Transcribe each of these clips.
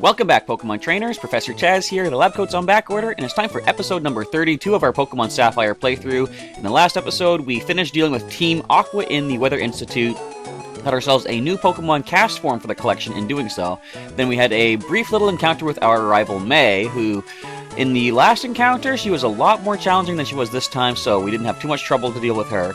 Welcome back, Pokemon Trainers. Professor Chaz here. The lab coat's on back order, and it's time for episode number 32 of our Pokemon Sapphire playthrough. In the last episode, we finished dealing with Team Aqua in the Weather Institute, had ourselves a new Pokemon cast form for the collection in doing so. Then we had a brief little encounter with our rival May, who, in the last encounter, she was a lot more challenging than she was this time, so we didn't have too much trouble to deal with her.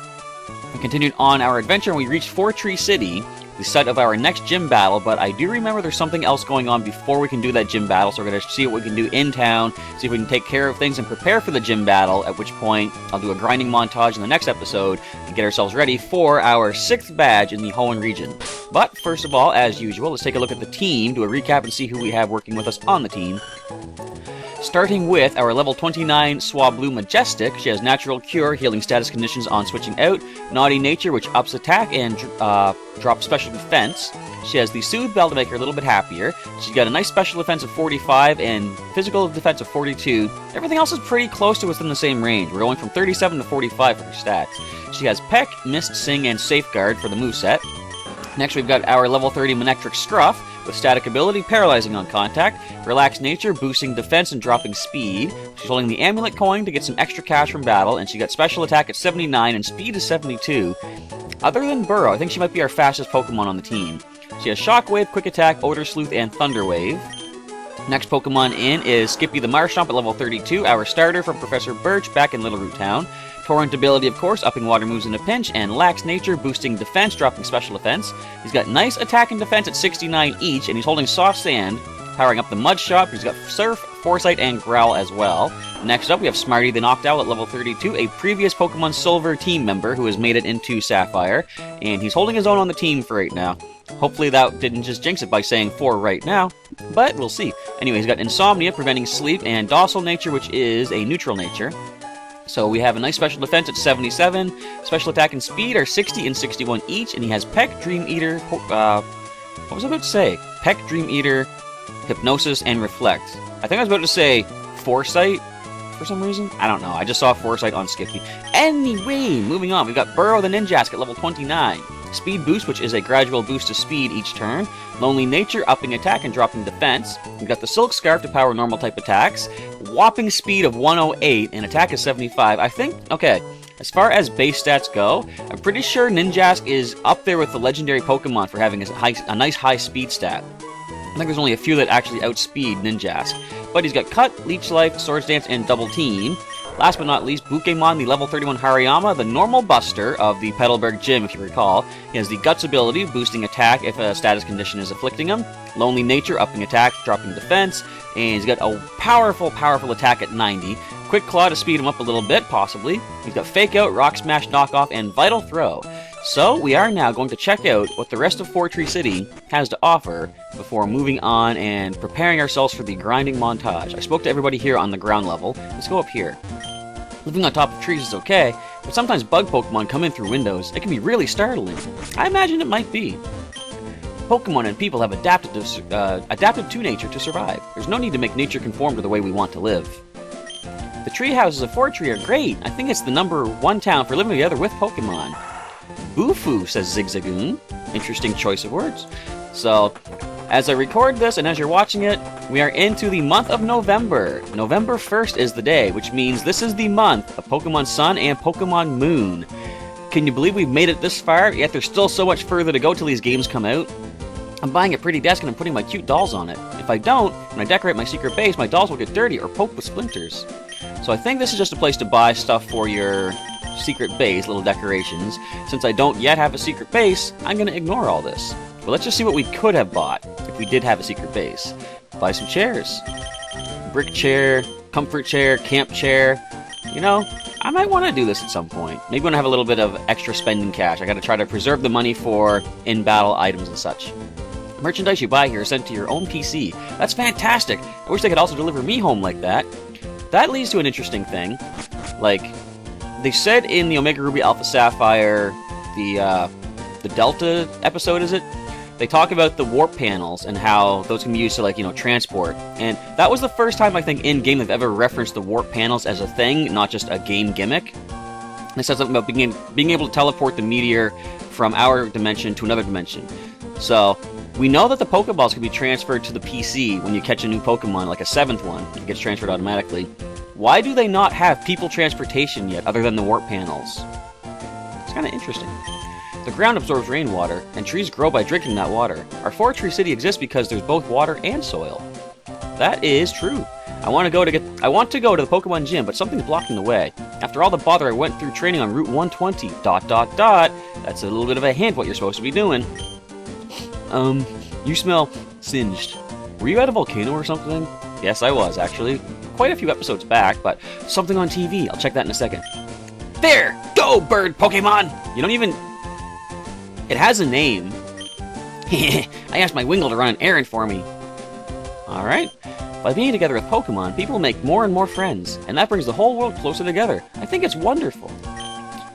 We continued on our adventure, and we reached Four Tree City, the site of our next gym battle, but I do remember there's something else going on before we can do that gym battle, so we're going to see what we can do in town, see if we can take care of things and prepare for the gym battle, at which point I'll do a grinding montage in the next episode and get ourselves ready for our 6th badge in the Hoenn region. But first of all, as usual, let's take a look at the team, do a recap and see who we have working with us on the team. Starting with our level 29 Swablu Majestic. She has Natural Cure, healing status conditions on switching out, Naughty Nature, which ups attack and drops special defense. She has the Soothe Bell to make her a little bit happier. She's got a nice special defense of 45 and physical defense of 42. Everything else is pretty close to within the same range. We're going from 37 to 45 for her stats. She has Peck, Mist, Sing, and Safeguard for the moveset. Next, we've got our level 30 Manectric Scruff, with static ability, paralyzing on contact, relaxed nature, boosting defense and dropping speed. She's holding the amulet coin to get some extra cash from battle, and she got special attack at 79 and speed is 72. Other than Burrow, I think she might be our fastest Pokemon on the team. She has Shockwave, Quick Attack, Odor Sleuth, and Thunder Wave. Next Pokemon in is Skippy the Marshtomp at level 32, our starter from Professor Birch back in Little Root Town. Torrent ability, of course, upping water moves in a pinch, and Lax Nature, boosting defense, dropping special defense. He's got nice attack and defense at 69 each, and he's holding Soft Sand, powering up the Mud Shot. He's got Surf, Foresight, and Growl as well. Next up, we have Smarty the Noctowl at level 32, a previous Pokemon Silver team member who has made it into Sapphire, and he's holding his own on the team for right now. Hopefully that didn't just jinx it by saying for right now, but we'll see. Anyway, he's got Insomnia, preventing sleep, and Docile Nature, which is a neutral nature. So we have a nice special defense at 77, special attack and speed are 60 and 61 each, and he has Peck, Dream Eater, what was I about to say? Peck, Dream Eater, Hypnosis, and Reflect. I think I was about to say Foresight for some reason. I don't know, I just saw Foresight on Skippy. Anyway, moving on, we've got Burrow the Ninjask at level 29. Speed Boost, which is a gradual boost to speed each turn. Lonely Nature, upping attack and dropping defense. We've got the Silk Scarf to power normal type attacks. Whopping speed of 108 and attack is 75. I think, okay, as far as base stats go, I'm pretty sure Ninjask is up there with the legendary Pokemon for having a nice high speed stat. I think there's only a few that actually outspeed Ninjask. But he's got Cut, Leech Life, Swords Dance, and Double Team. Last but not least, Bukemon, the level 31 Hariyama, the normal buster of the Petalburg Gym, if you recall. He has the Guts ability, boosting attack if a status condition is afflicting him. Lonely Nature, upping attack, dropping defense. And he's got a powerful attack at 90. Quick Claw to speed him up a little bit, possibly. He's got Fake Out, Rock Smash, Knockoff, and Vital Throw. So, we are now going to check out what the rest of Four Tree City has to offer before moving on and preparing ourselves for the grinding montage. I spoke to everybody here on the ground level. Let's go up here. Living on top of trees is okay, but sometimes bug Pokemon come in through windows. It can be really startling. I imagine it might be. Pokemon and people have adapted to nature to survive. There's no need to make nature conform to the way we want to live. The tree houses of Four Tree are great. I think it's the #1 town for living together with Pokemon. Boofoo, says Zigzagoon. Interesting choice of words. So, as I record this and as you're watching it, we are into the month of November. November 1st is the day, which means this is the month of Pokemon Sun and Pokemon Moon. Can you believe we've made it this far, yet there's still so much further to go till these games come out? I'm buying a pretty desk and I'm putting my cute dolls on it. If I don't, when I decorate my secret base, my dolls will get dirty or poked with splinters. So I think this is just a place to buy stuff for your secret base, little decorations. Since I don't yet have a secret base, I'm going to ignore all this. But let's just see what we could have bought if we did have a secret base. Buy some chairs. Brick chair, comfort chair, camp chair. You know, I might want to do this at some point. Maybe when I have a little bit of extra spending cash. I got to try to preserve the money for in-battle items and such. Merchandise you buy here is sent to your own PC. That's fantastic! I wish they could also deliver me home like that. That leads to an interesting thing. Like, they said in the Omega Ruby Alpha Sapphire, the Delta episode, is it? They talk about the warp panels and how those can be used to, like, you know, transport. And that was the first time, I think, in-game they've ever referenced the warp panels as a thing, not just a game gimmick. They said something about being able to teleport the meteor from our dimension to another dimension. So, We know that the Pokeballs can be transferred to the PC when you catch a new Pokemon, like a 7th one. It gets transferred automatically. Why do they not have people transportation yet, other than the warp panels? It's kind of interesting. The ground absorbs rainwater, and trees grow by drinking that water. Our 4-tree city exists because there's both water and soil. That is true. I want to go to the Pokemon gym, but something's blocking the way. After all the bother I went through training on Route 120, ... That's a little bit of a hint what you're supposed to be doing. You smell singed. Were you at a volcano or something? Yes, I was, actually. Quite a few episodes back, but something on TV. I'll check that in a second. There! Go, bird Pokemon! You don't even... It has a name. I asked my Wingull to run an errand for me. Alright. By being together with Pokemon, people make more and more friends, and that brings the whole world closer together. I think it's wonderful.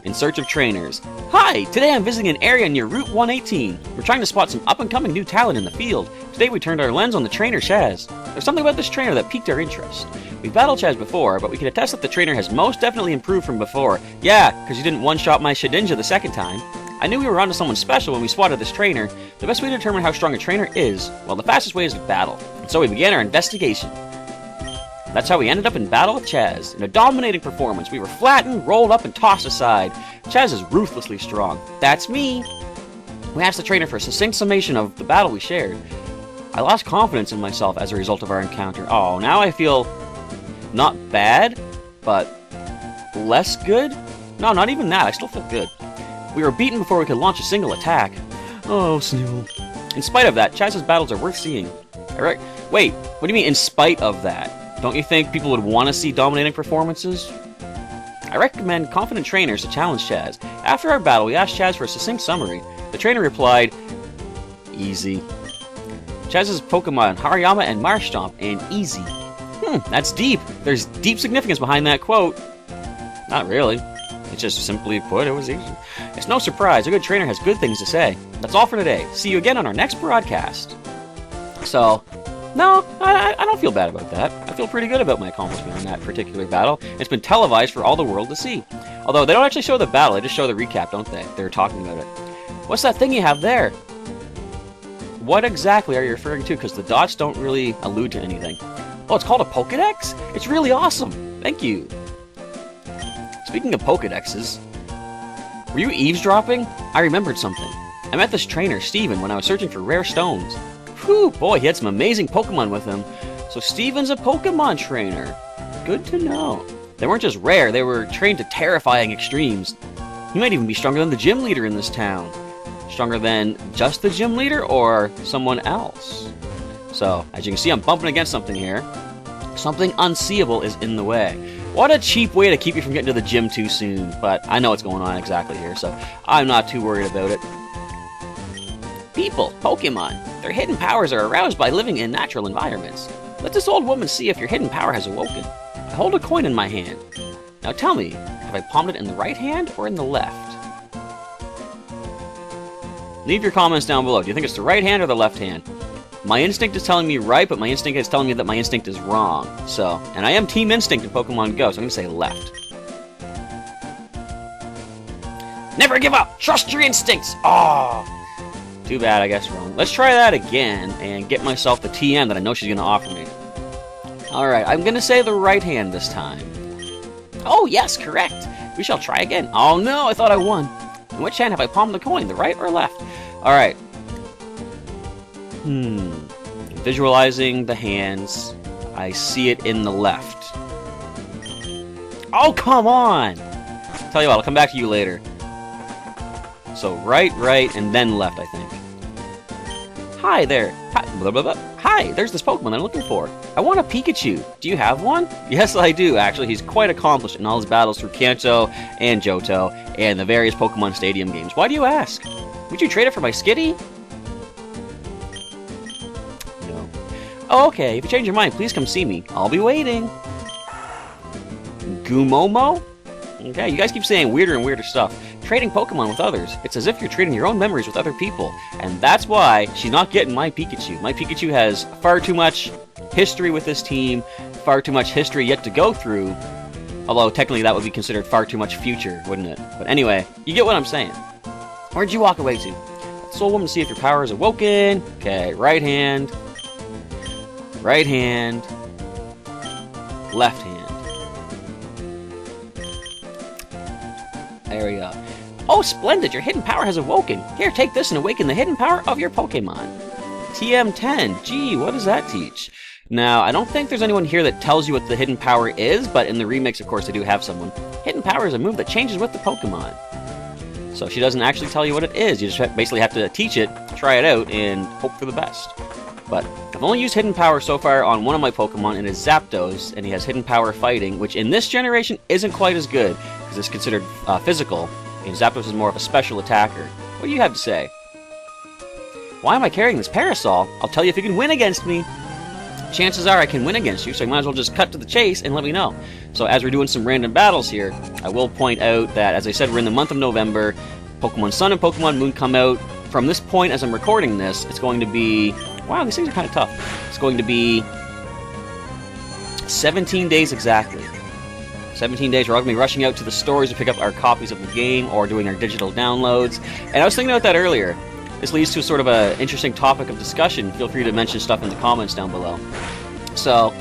In search of trainers. Hi! Today I'm visiting an area near Route 118. We're trying to spot some up-and-coming new talent in the field. Today we turned our lens on the trainer Chaz. There's something about this trainer that piqued our interest. We've battled Chaz before, but we can attest that the trainer has most definitely improved from before. Yeah, because you didn't one-shot my Shedinja the second time. I knew we were onto someone special when we spotted this trainer. The best way to determine how strong a trainer is, well, the fastest way is to battle. And so we began our investigation. That's how we ended up in battle with Chaz. In a dominating performance, we were flattened, rolled up, and tossed aside. Chaz is ruthlessly strong. That's me! We asked the trainer for a succinct summation of the battle we shared. I lost confidence in myself as a result of our encounter. Oh, now I feel not bad, but less good? No, not even that. I still feel good. We were beaten before we could launch a single attack. Oh, Sneasel. In spite of that, Chaz's battles are worth seeing. Wait, what do you mean, in spite of that? Don't you think people would want to see dominating performances? I recommend confident trainers to challenge Chaz. After our battle, we asked Chaz for a succinct summary. The trainer replied, easy. Chaz's Pokemon, Hariyama and Marshtomp, and easy. That's deep. There's deep significance behind that quote. Not really. It's just simply put, it was easy. It's no surprise, a good trainer has good things to say. That's all for today. See you again on our next broadcast. So, no, I don't feel bad about that. I feel pretty good about my accomplishment in that particular battle. It's been televised for all the world to see. Although, they don't actually show the battle, they just show the recap, don't they? They're talking about it. What's that thing you have there? What exactly are you referring to? Because the dots don't really allude to anything. Oh, it's called a Pokedex? It's really awesome. Thank you. Speaking of Pokedexes, were you eavesdropping? I remembered something. I met this trainer, Steven, when I was searching for rare stones. Whew, boy, he had some amazing Pokemon with him. So Steven's a Pokemon trainer. Good to know. They weren't just rare, they were trained to terrifying extremes. He might even be stronger than the gym leader in this town. Stronger than just the gym leader or someone else? So, as you can see, I'm bumping against something here. Something unseeable is in the way. What a cheap way to keep you from getting to the gym too soon, but I know what's going on exactly here, so I'm not too worried about it. People, Pokemon, their hidden powers are aroused by living in natural environments. Let this old woman see if your hidden power has awoken. I hold a coin in my hand. Now tell me, have I palmed it in the right hand or in the left? Leave your comments down below. Do you think it's the right hand or the left hand? My instinct is telling me right, but my instinct is telling me that my instinct is wrong. So, and I am Team Instinct in Pokemon Go, so I'm going to say left. Never give up! Trust your instincts! Oh, too bad, I guess wrong. Let's try that again and get myself the TM that I know she's going to offer me. Alright, I'm going to say the right hand this time. Oh, yes, correct! We shall try again. Oh no, I thought I won. In which hand have I palmed the coin, the right or left? Alright. Visualizing the hands, I see it in the left. Oh, come on! Tell you what, I'll come back to you later. So right, and then left, I think. Hi there. Hi, blah, blah, blah. Hi, there's this Pokemon I'm looking for. I want a Pikachu. Do you have one? Yes, I do, actually. He's quite accomplished in all his battles through Kanto and Johto and the various Pokemon Stadium games. Why do you ask? Would you trade it for my Skitty? Oh, okay, if you change your mind, please come see me. I'll be waiting. Gumomo? Okay, you guys keep saying weirder and weirder stuff. Trading Pokemon with others. It's as if you're trading your own memories with other people. And that's why she's not getting my Pikachu. My Pikachu has far too much history with this team, far too much history yet to go through. Although, technically, that would be considered far too much future, wouldn't it? But anyway, you get what I'm saying. Where'd you walk away to? Soul Woman to see if your power is awoken. Okay, right hand. Right hand. Left hand. There we go. Oh, splendid! Your hidden power has awoken. Here, take this and awaken the hidden power of your Pokemon. TM10. Gee, what does that teach? Now, I don't think there's anyone here that tells you what the hidden power is, but in the remix, of course, they do have someone. Hidden power is a move that changes with the Pokemon. So she doesn't actually tell you what it is. You just basically have to teach it, try it out, and hope for the best. But I've only used hidden power so far on one of my Pokemon, and it's Zapdos, and he has hidden power fighting, which in this generation isn't quite as good, because it's considered physical, and Zapdos is more of a special attacker. What do you have to say? Why am I carrying this parasol? I'll tell you if you can win against me. Chances are I can win against you, so you might as well just cut to the chase and let me know. So as we're doing some random battles here, I will point out that, as I said, we're in the month of November. Pokemon Sun and Pokemon Moon come out. From this point, as I'm recording this, it's going to be... Wow, these things are kind of tough. It's going to be 17 days exactly. 17 days, we're all going to be rushing out to the stores to pick up our copies of the game or doing our digital downloads. And I was thinking about that earlier. This leads to sort of an interesting topic of discussion. Feel free to mention stuff in the comments down below. So,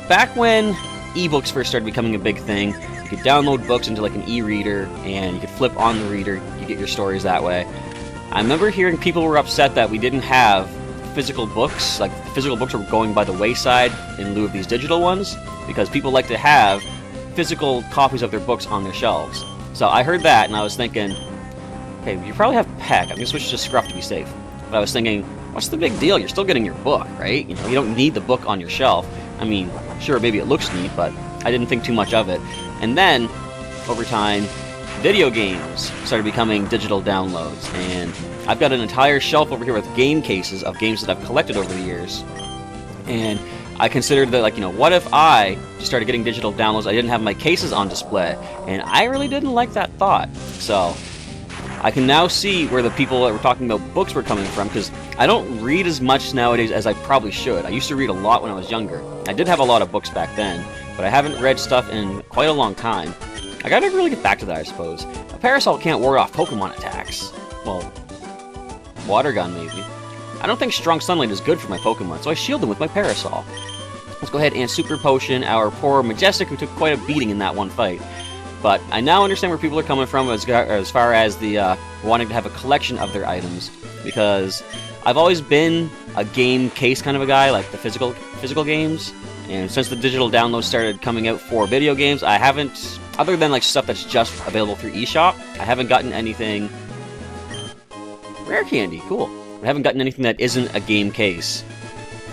back when ebooks first started becoming a big thing, you could download books into like an e-reader, and you could flip on the reader, you get your stories that way. I remember hearing people were upset that we didn't have physical books, like the physical books were going by the wayside in lieu of these digital ones, because people like to have physical copies of their books on their shelves. So I heard that, and I was thinking, okay, you probably have Peck. I'm going to switch to Scruff to be safe. But I was thinking, what's the big deal? You're still getting your book, right? You know, you don't need the book on your shelf. I mean, sure, maybe it looks neat, but I didn't think too much of it. And then, over time, video games started becoming digital downloads, and I've got an entire shelf over here with game cases of games that I've collected over the years. And I considered that, like, you know, what if I just started getting digital downloads? I didn't have my cases on display, and I really didn't like that thought. So I can now see where the people that were talking about books were coming from, because I don't read as much nowadays as I probably should. I used to read a lot when I was younger. I did have a lot of books back then, but I haven't read stuff in quite a long time. I gotta really get back to that, I suppose. A Parasol can't ward off Pokemon attacks. Well, Water Gun maybe. I don't think Strong Sunlight is good for my Pokemon, so I shield them with my Parasol. Let's go ahead and Super Potion our poor Majestic, who took quite a beating in that one fight. But I now understand where people are coming from as far as the wanting to have a collection of their items, because I've always been a game case kind of a guy, like the physical games, and since the digital downloads started coming out for video games, I haven't, other than like stuff that's just available through eShop, I haven't gotten anything. Rare candy, cool. I haven't gotten anything that isn't a game case.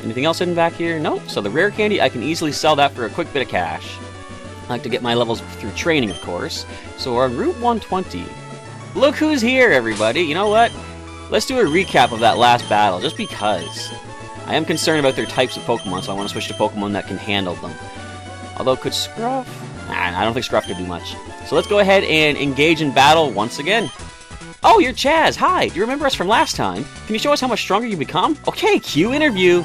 Anything else hidden back here? Nope. So the rare candy, I can easily sell that for a quick bit of cash. I like to get my levels through training, of course. So we're on Route 120. Look who's here, everybody. You know what? Let's do a recap of that last battle, just because. I am concerned about their types of Pokemon, so I want to switch to Pokemon that can handle them. Although, could Scruff? Nah, I don't think Scruff could do much. So let's go ahead and engage in battle once again. Oh, you're Chaz. Hi. Do you remember us from last time? Can you show us how much stronger you become? Okay, cue interview.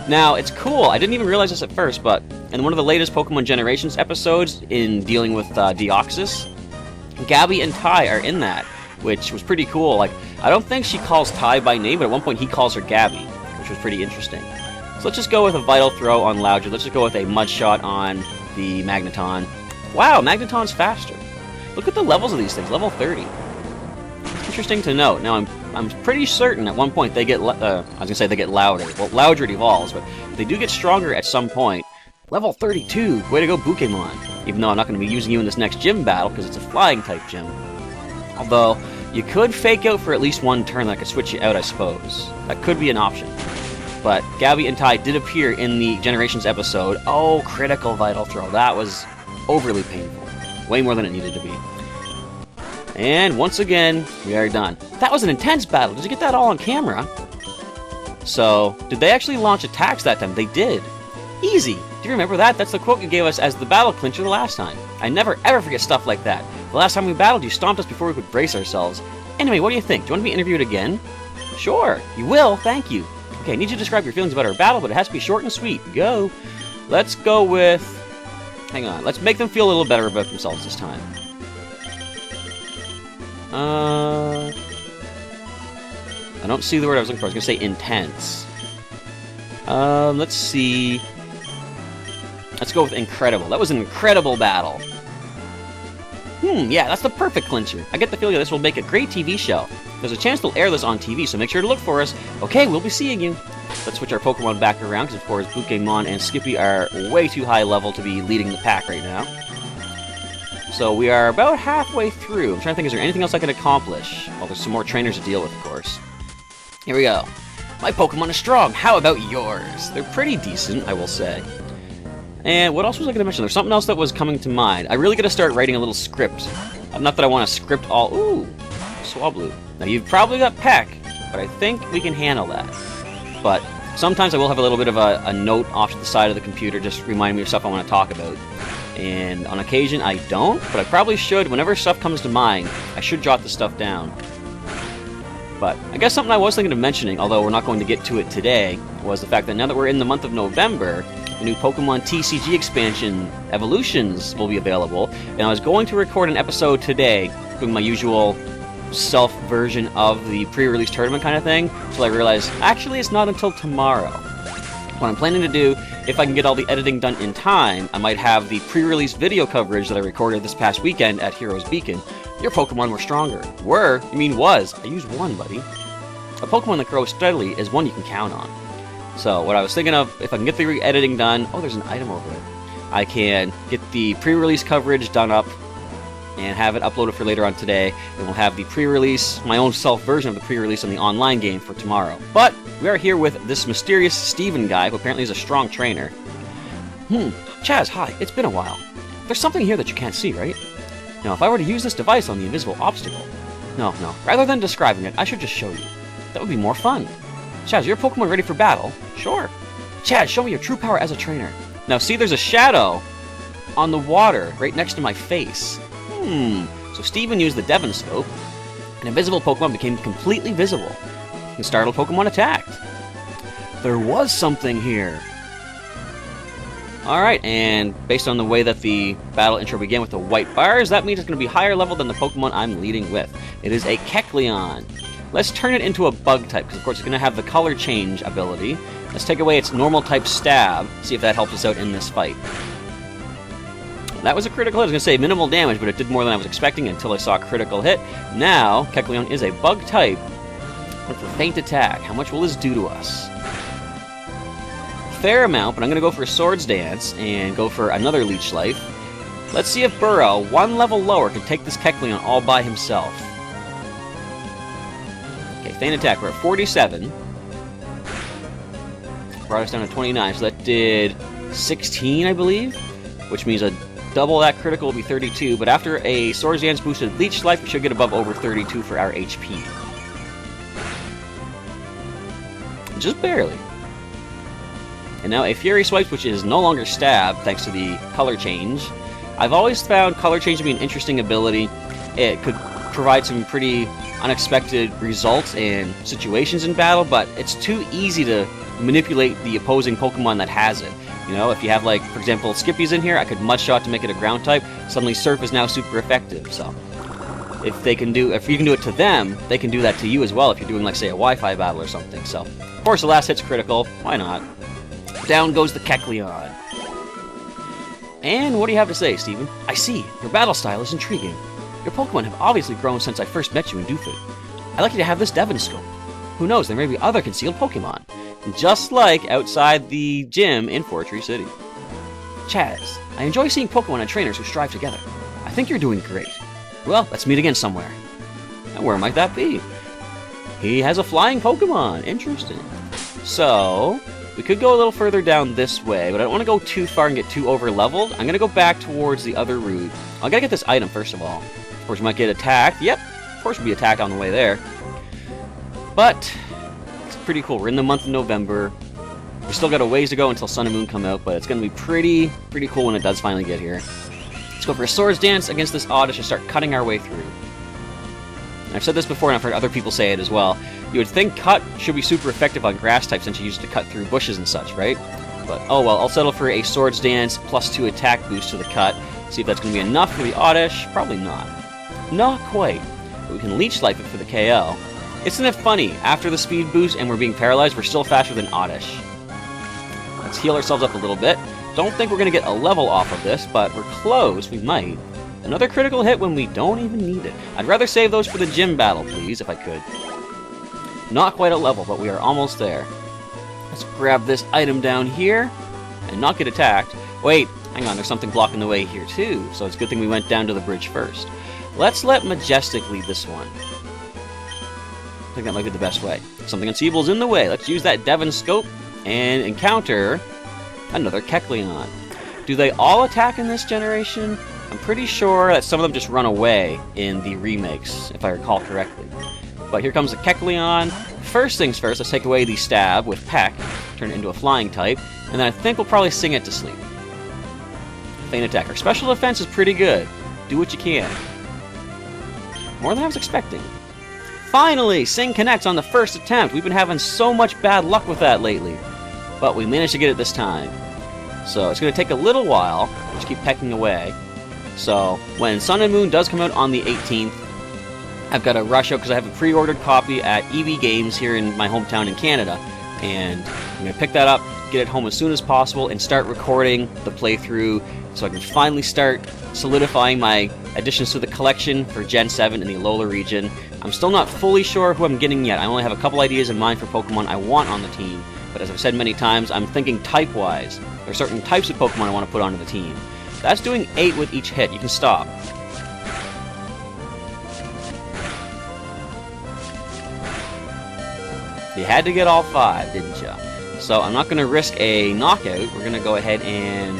Now, it's cool. I didn't even realize this at first, but in one of the latest Pokemon Generations episodes in dealing with Deoxys, Gabby and Ty are in that, which was pretty cool. Like, I don't think she calls Ty by name, but at one point he calls her Gabby, which was pretty interesting. So let's just go with a Vital Throw on Loudred. Let's just go with a Mud Shot on the Magneton. Wow, Magneton's faster. Look at the levels of these things. Level 30. Interesting to note. Now, I'm pretty certain at one point they get, I was going to say they get louder. Well, Loudred evolves, but they do get stronger at some point. Level 32. Way to go, Pokémon. Even though I'm not going to be using you in this next gym battle, because it's a flying-type gym. Although, you could fake out for at least one turn that could switch you out, I suppose. That could be an option. But Gabby and Ty did appear in the Generations episode. Oh, critical Vital Throw. That was overly painful. Way more than it needed to be. And once again, we are done. That was an intense battle. Did you get that all on camera? So, did they actually launch attacks that time? They did. Easy. Do you remember that? That's the quote you gave us as the battle clincher the last time. I never ever forget stuff like that. The last time we battled, you stomped us before we could brace ourselves. Anyway, what do you think? Do you want to be interviewed again? Sure. You will. Thank you. Okay, I need you to describe your feelings about our battle, but it has to be short and sweet. Go. Let's go with... Hang on. Let's make them feel a little better about themselves this time. I don't see the word I was looking for. I was going to say intense. Let's see. Let's go with incredible. That was an incredible battle. Yeah, that's the perfect clincher. I get the feeling that this will make a great TV show. There's a chance they'll air this on TV, so make sure to look for us. Okay, we'll be seeing you. Let's switch our Pokemon back around, because of course Pokémon and Skippy are way too high level to be leading the pack right now. So we are about halfway through. I'm trying to think, is there anything else I can accomplish? Well, there's some more trainers to deal with, of course. Here we go. My Pokemon is strong. How about yours? They're pretty decent, I will say. And what else was I going to mention? There's something else that was coming to mind. I really got to start writing a little script. Not that I want to script all... Ooh, Swablu. Now, you've probably got Peck, but I think we can handle that. But sometimes I will have a little bit of a note off to the side of the computer, just reminding me of stuff I want to talk about. And on occasion, I don't, but I probably should. Whenever stuff comes to mind, I should jot the stuff down. But I guess something I was thinking of mentioning, although we're not going to get to it today, was the fact that now that we're in the month of November, the new Pokemon TCG expansion, Evolutions, will be available. And I was going to record an episode today, doing my usual self-version of the pre-release tournament kind of thing, until I realized, actually, it's not until tomorrow. What I'm planning to do, if I can get all the editing done in time, I might have the pre-release video coverage that I recorded this past weekend at Heroes Beacon. Your Pokemon were stronger. Were? You mean was. I used one, buddy. A Pokemon that grows steadily is one you can count on. So, what I was thinking of, if I can get the editing done... Oh, there's an item over there. I can get the pre-release coverage done up and have it uploaded for later on today. And we'll have the pre-release, my own self-version of the pre-release on the online game for tomorrow. But we are here with this mysterious Steven guy, who apparently is a strong trainer. Chaz, hi. It's been a while. There's something here that you can't see, right? Now, if I were to use this device on the invisible obstacle... No. Rather than describing it, I should just show you. That would be more fun. Chaz, your Pokemon ready for battle? Sure. Chaz, show me your true power as a trainer. Now, see, there's a shadow on the water right next to my face. So Steven used the Devinscope, and invisible Pokemon became completely visible. And startled Pokemon attacked. There was something here. Alright, and based on the way that the battle intro began with the white bars, that means it's going to be higher level than the Pokemon I'm leading with. It is a Kecleon. Let's turn it into a bug type, because of course it's going to have the color change ability. Let's take away its normal type stab, see if that helps us out in this fight. That was a critical hit. I was going to say minimal damage, but it did more than I was expecting until I saw a critical hit. Now, Kecleon is a bug type. With a feint attack, how much will this do to us? Fair amount, but I'm going to go for Swords Dance and go for another Leech Life. Let's see if Burrow, one level lower, can take this Kecleon all by himself. Okay, feint attack, we're at 47. Brought us down to 29, so that did 16, I believe, which means a double that critical will be 32, but after a Swords Dance boosted Leech Life, we should get above over 32 for our HP. Just barely. And now a Fury Swipe, which is no longer stab, thanks to the color change. I've always found color change to be an interesting ability. It could provide some pretty unexpected results and situations in battle, but it's too easy to manipulate the opposing Pokemon that has it. You know, if you have, like, for example, Skippy's in here, I could Mud Shot to make it a ground type. Suddenly Surf is now super effective, so... If you can do it to them, they can do that to you as well if you're doing, like, say, a Wi-Fi battle or something. So, of course, the last hit's critical. Why not? Down goes the Kecleon. And what do you have to say, Steven? I see. Your battle style is intriguing. Your Pokemon have obviously grown since I first met you in Doofus. I'd like you to have this Devinscope. Who knows, there may be other concealed Pokemon. Just like outside the gym in Fortree City. Chaz, I enjoy seeing Pokemon and trainers who strive together. I think you're doing great. Well, let's meet again somewhere. And where might that be? He has a flying Pokemon. Interesting. So, we could go a little further down this way, but I don't want to go too far and get too over-leveled. I'm going to go back towards the other route. I gotta get this item first of all. Of course, we might get attacked. Yep, of course we'll be attacked on the way there. But, it's pretty cool. We're in the month of November. We still got a ways to go until Sun and Moon come out, but it's going to be pretty cool when it does finally get here. Let's go for a Swords Dance against this Oddish and start cutting our way through. And I've said this before, and I've heard other people say it as well. You would think Cut should be super effective on Grass type since you use it to cut through bushes and such, right? But, oh well, I'll settle for a Swords Dance +2 attack boost to the Cut. See if that's going to be enough for the Oddish. Probably not. Not quite. But we can Leech Life it for the KO. Isn't it funny? After the speed boost and we're being paralyzed, we're still faster than Oddish. Let's heal ourselves up a little bit. Don't think we're going to get a level off of this, but we're close. We might. Another critical hit when we don't even need it. I'd rather save those for the gym battle, please, if I could. Not quite a level, but we are almost there. Let's grab this item down here and not get attacked. Wait, hang on, there's something blocking the way here too, so it's a good thing we went down to the bridge first. Let's let Majestic lead this one. I think that might be the best way. Something unseeable is in the way. Let's use that Devon Scope and encounter another Kecleon. Do they all attack in this generation? I'm pretty sure that some of them just run away in the remakes, if I recall correctly. But here comes a Kecleon. First things first, let's take away the stab with Peck, turn it into a flying type, and then I think we'll probably sing it to sleep. Feint attack. Our special defense is pretty good. Do what you can. More than I was expecting. Finally, Sing connects on the first attempt. We've been having so much bad luck with that lately. But we managed to get it this time. So it's going to take a little while. We'll just keep pecking away. So when Sun and Moon does come out on the 18th, I've got to rush out because I have a pre-ordered copy at EB Games here in my hometown in Canada. And I'm going to pick that up, get it home as soon as possible, and start recording the playthrough so I can finally start solidifying my additions to the collection for Gen 7 in the Alola region. I'm still not fully sure who I'm getting yet. I only have a couple ideas in mind for Pokemon I want on the team. But as I've said many times, I'm thinking type-wise. There are certain types of Pokemon I want to put onto the team. That's doing 8 with each hit. You can stop. You had to get all 5, didn't you? So I'm not going to risk a knockout. We're going to go ahead and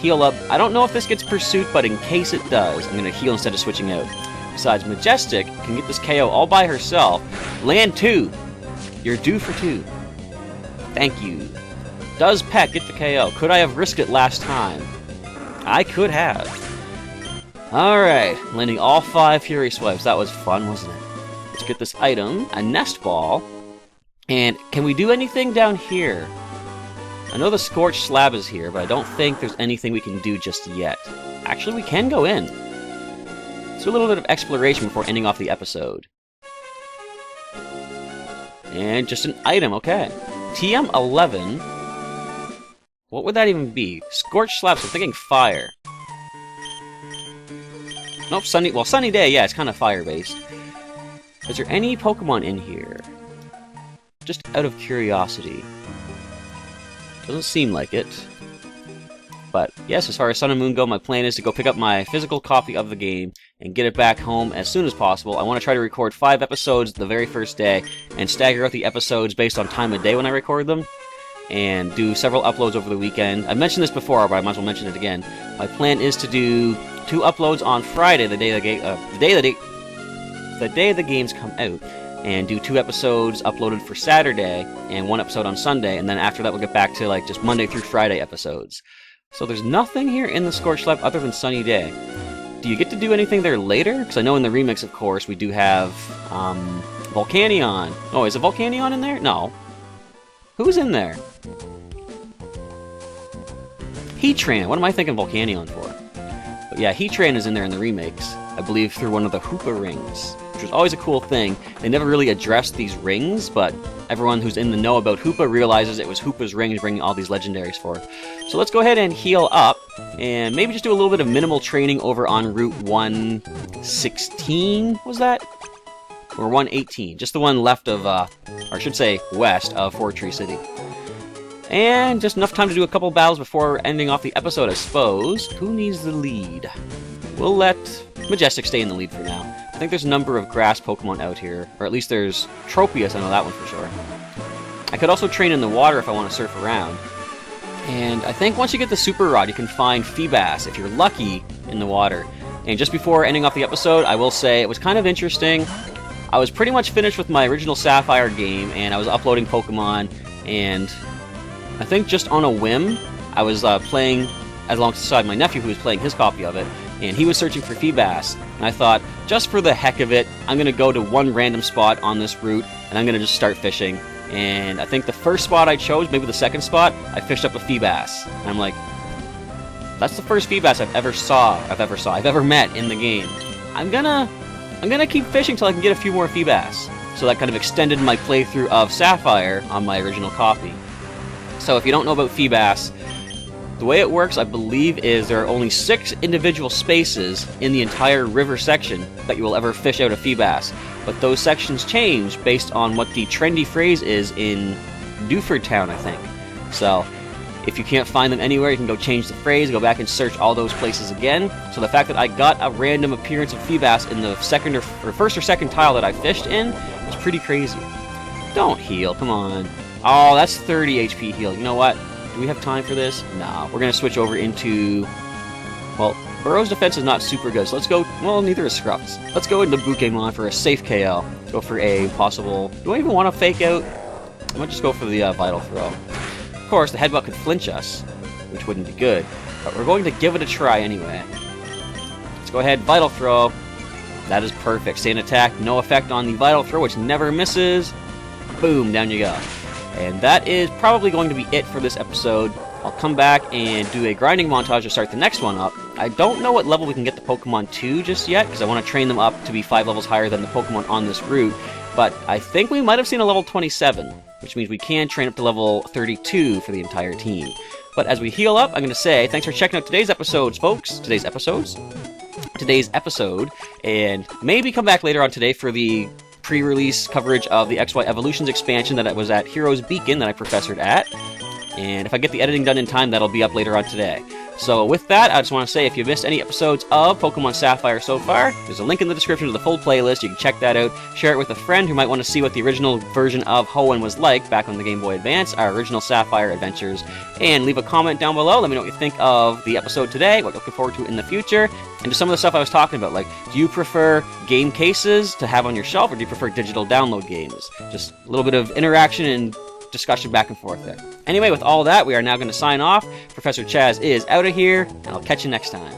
heal up. I don't know if this gets Pursuit, but in case it does, I'm going to heal instead of switching out. Besides, Majestic can get this KO all by herself. Land 2. You're due for 2. Thank you. Does Peck get the KO? Could I have risked it last time? I could have. Alright, landing all 5 Fury Swipes. That was fun, wasn't it? Let's get this item, a Nest Ball. And can we do anything down here? I know the Scorched Slab is here, but I don't think there's anything we can do just yet. Actually, we can go in. Let's do a little bit of exploration before ending off the episode. And just an item, okay. TM11. What would that even be? Scorched Slab, so I'm thinking fire. Nope, Sunny Day, yeah, it's kind of fire-based. Is there any Pokemon in here? Just out of curiosity. Doesn't seem like it. But yes, as far as Sun and Moon go, my plan is to go pick up my physical copy of the game and get it back home as soon as possible. I want to try to record 5 episodes the very first day and stagger out the episodes based on time of day when I record them, and do several uploads over the weekend. I mentioned this before, but I might as well mention it again. My plan is to do 2 uploads on Friday, the day the games come out, and do 2 episodes uploaded for Saturday and 1 episode on Sunday, and then after that we'll get back to like just Monday through Friday episodes. So there's nothing here in the Scorched Lab other than Sunny Day. Do you get to do anything there later? Because I know in the remix, of course, we do have Volcanion. Oh, is a Volcanion in there? No. Who's in there? Heatran. What am I thinking Volcanion for? But yeah, Heatran is in there in the remakes. I believe through one of the Hoopa rings, which was always a cool thing. They never really addressed these rings, but everyone who's in the know about Hoopa realizes it was Hoopa's rings bringing all these legendaries forth. So let's go ahead and heal up, and maybe just do a little bit of minimal training over on Route 116, was that? Or 118, just the one left of, or I should say west of Fortree City. And just enough time to do a couple battles before ending off the episode, I suppose. Who needs the lead? We'll let Majestic stay in the lead for now. I think there's a number of grass Pokemon out here, or at least there's Tropius, I know that one for sure. I could also train in the water if I want to surf around. And I think once you get the Super Rod, you can find Feebas, if you're lucky, in the water. And just before ending off the episode, I will say it was kind of interesting. I was pretty much finished with my original Sapphire game, and I was uploading Pokemon, and I think just on a whim, I was playing alongside my nephew who was playing his copy of it, and he was searching for Feebas, and I thought, just for the heck of it, I'm going to go to one random spot on this route, and I'm going to just start fishing. And I think the first spot I chose, maybe the second spot, I fished up a Feebas. And I'm like, that's the first Feebas I've ever met in the game. I'm gonna keep fishing till I can get a few more Feebas. so that kind of extended my playthrough of Sapphire on my original copy. So if you don't know about Feebas, the way it works, I believe, is there are only 6 individual spaces in the entire river section that you will ever fish out of Feebas. But those sections change based on what the trendy phrase is in Dewford Town, I think. So if you can't find them anywhere, you can go change the phrase, go back and search all those places again. So the fact that I got a random appearance of Feebas in the first or second tile that I fished in was pretty crazy. Don't heal, come on. Oh, that's 30 HP heal. You know what? Do we have time for this? Nah, we're going to switch over into... Well, Burrow's defense is not super good, so let's go... Well, neither is Scruff's. Let's go into Pokémon for a safe KO. Go for a possible... Do I even want to fake out? I might just go for the Vital Throw. Of course, the Headbutt could flinch us, which wouldn't be good. But we're going to give it a try anyway. Let's go ahead, Vital Throw. That is perfect. Sand Attack, no effect on the Vital Throw, which never misses. Boom, down you go. And that is probably going to be it for this episode. I'll come back and do a grinding montage to start the next one up. I don't know what level we can get the Pokemon to just yet, because I want to train them up to be 5 levels higher than the Pokemon on this route. But I think we might have seen a level 27, which means we can train up to level 32 for the entire team. But as we heal up, I'm going to say thanks for checking out today's episodes, folks. Today's episode, and maybe come back later on today for the pre-release coverage of the XY Evolutions expansion that was at Heroes Beacon that I professored at. And if I get the editing done in time, that'll be up later on today. So with that, I just want to say if you missed any episodes of Pokemon Sapphire so far, there's a link in the description to the full playlist. You can check that out, share it with a friend who might want to see what the original version of Hoenn was like back on the Game Boy Advance, our original Sapphire adventures, and leave a comment down below. Let me know what you think of the episode today, what you're looking forward to in the future, and just some of the stuff I was talking about, like, do you prefer game cases to have on your shelf, or do you prefer digital download games? Just a little bit of interaction and discussion back and forth there. Anyway, with all that, we are now going to sign off. Professor Chaz is out of here, and I'll catch you next time.